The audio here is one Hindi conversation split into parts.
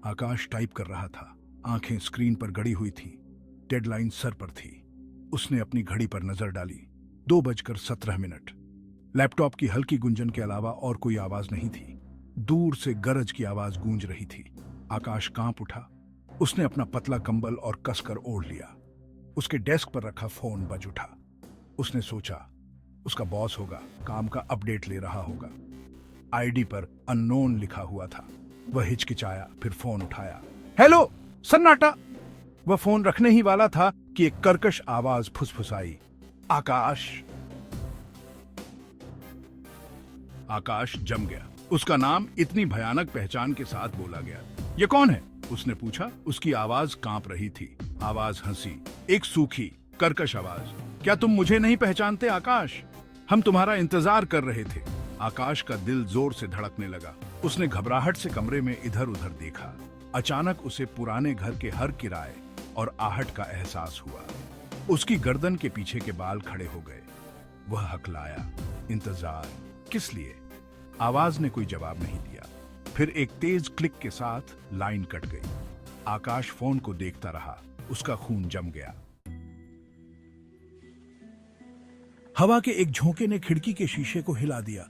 आकाश टाइप कर रहा था, आंखें स्क्रीन पर गड़ी हुई थी। डेडलाइन सर पर थी। उसने अपनी घड़ी पर नजर डाली। 2:17। लैपटॉप की हल्की गुंजन के अलावा और कोई आवाज नहीं थी। दूर से गरज की आवाज गूंज रही थी। आकाश कांप उठा। उसने अपना पतला कंबल और कसकर ओढ़ लिया। उसके डेस्क पर रखा फोन बज उठा। उसने सोचा, उसका बॉस होगा, काम का अपडेट ले रहा होगा। आईडी पर अननोन लिखा हुआ था। वह हिचकिचाया, फिर फोन उठाया। हेलो, सन्नाटा। वह फोन रखने ही वाला था कि एक कर्कश आवाज फुसफुसाई, आकाश। आकाश जम गया। उसका नाम इतनी भयानक पहचान के साथ बोला गया। ये कौन है? उसने पूछा। उसकी आवाज कांप रही थी। आवाज हंसी, एक सूखी कर्कश आवाज। क्या तुम मुझे नहीं पहचानते आकाश? हम तुम्हारा इंतजार कर रहे थे। आकाश का दिल जोर से धड़कने लगा। उसने घबराहट से कमरे में इधर उधर देखा। अचानक उसे पुराने घर के हर किराए और आहट का एहसास हुआ। उसकी गर्दन के पीछे के बाल खड़े हो गए। वह हकलाया, इंतजार किस लिए? आवाज ने कोई जवाब नहीं दिया। फिर एक तेज क्लिक के साथ लाइन कट गई। आकाश फोन को देखता रहा। उसका खून जम गया। हवा के एक झोंके ने खिड़की के शीशे को हिला दिया।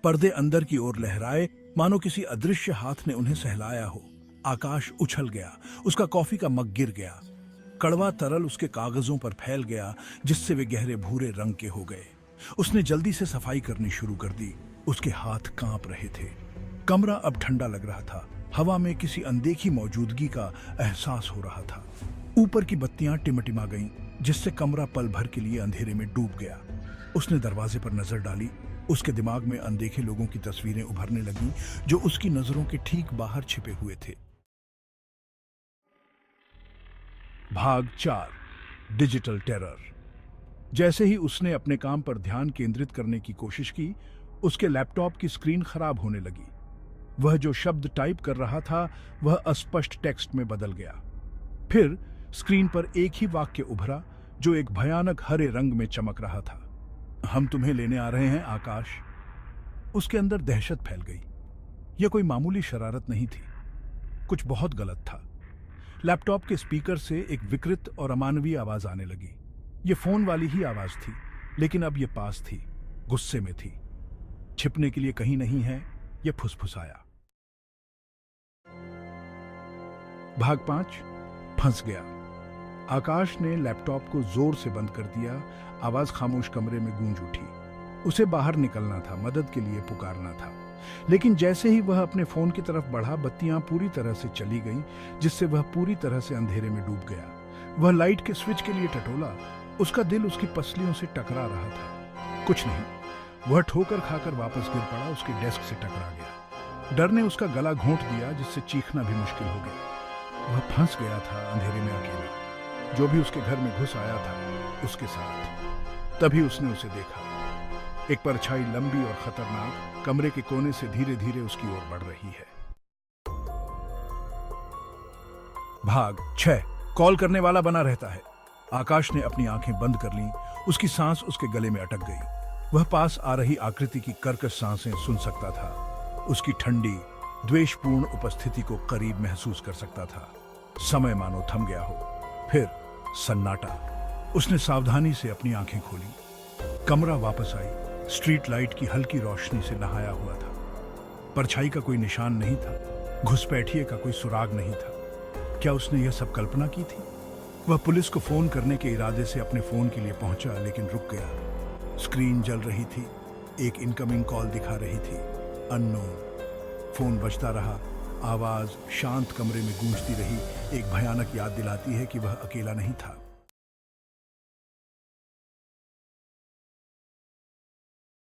पर्दे अंदर की ओर लहराए, मानो किसी अदृश्य हाथ ने उन्हें सहलाया हो। आकाश उछल गया। उसका कॉफी का मग गिर गया। कड़वा तरल उसके कागजों पर फैल गया, जिससे वे गहरे भूरे रंग के हो गए। उसने जल्दी से सफाई करनी शुरू कर दी। उसके हाथ कांप रहे थे। कमरा अब ठंडा लग रहा था। हवा में किसी अनदेखी मौजूदगी का एहसास हो रहा था। ऊपर की बत्तियां टिमटिमा गईं, जिससे कमरा पल भर के लिए अंधेरे में डूब गया। उसने दरवाजे पर नजर डाली। उसके दिमाग में अनदेखे लोगों की तस्वीरें उभरने लगीं, जो उसकी नजरों के ठीक बाहर छिपे हुए थे। भाग 4, डिजिटल टेरर। जैसे ही उसने अपने काम पर ध्यान केंद्रित करने की कोशिश की, उसके लैपटॉप की स्क्रीन खराब होने लगी। वह जो शब्द टाइप कर रहा था, वह अस्पष्ट टेक्स्ट में बदल गया। फिर स्क्रीन पर एक ही वाक्य उभरा, जो एक भयानक हरे रंग में चमक रहा था। हम तुम्हें लेने आ रहे हैं आकाश। उसके अंदर दहशत फैल गई। यह कोई मामूली शरारत नहीं थी। कुछ बहुत गलत था। लैपटॉप के स्पीकर से एक विकृत और अमानवीय आवाज आने लगी। यह फोन वाली ही आवाज थी, लेकिन अब यह पास थी, गुस्से में थी। छिपने के लिए कहीं नहीं है, यह फुसफुसाया। भाग 5, फंस गया। आकाश ने लैपटॉप को जोर से बंद कर दिया। आवाज खामोश कमरे में गूंज उठी। उसे बाहर निकलना था, मदद के लिए पुकारना था। लेकिन जैसे ही वह अपने फोन की तरफ बढ़ा, बत्तियां पूरी तरह से चली गईं, जिससे वह पूरी तरह से अंधेरे में डूब गया। वह लाइट के स्विच के लिए टटोला। उसका दिल उसकी पसलियों से टकरा रहा था। कुछ नहीं। वह ठोकर खाकर वापस गिर पड़ा। उसके डेस्क से टकरा गया। डर ने उसका गला घोंट दिया, जिससे चीखना भी मुश्किल हो गया। वह फंस गया था अंधेरे में अकेला। जो भी उसके घर में घुस आया था, उसके साथ। तभी उसने उसे देखा। एक परछाई लंबी और खतरनाक कमरे के कोने से धीरे धीरे उसकी ओर बढ़ रही है। भाग 6, कॉल करने वाला बना रहता है। आकाश ने अपनी आंखें बंद कर लीं। उसकी सांस उसके गले में अटक गई। वह पास आ रही आकृति की कर्कश सांसें सुन सकता था। उसकी ठंडी, द्वेषपूर्ण उपस्थिति को करीब महसूस कर सकता था। समय मानो थम गया हो। फिर सन्नाटा। उसने सावधानी से अपनी आंखें खोली। कमरा वापस आई। स्ट्रीट लाइट की हल्की रोशनी से नहाया हुआ था। परछाई का कोई निशान नहीं था। घुसपैठिए का कोई सुराग नहीं था। क्या उसने यह सब कल्पना की थी? वह पुलिस को फोन करने के इरादे से अपने फोन के लिए पहुंचा, लेकिन रुक गया। स्क्रीन जल रही थी। एक इनकमिंग कॉल दिखा रही थी, अननोन। फोन बजता रहा। आवाज शांत कमरे में गूंजती रही। एक भयानक याद दिलाती है कि वह अकेला नहीं था।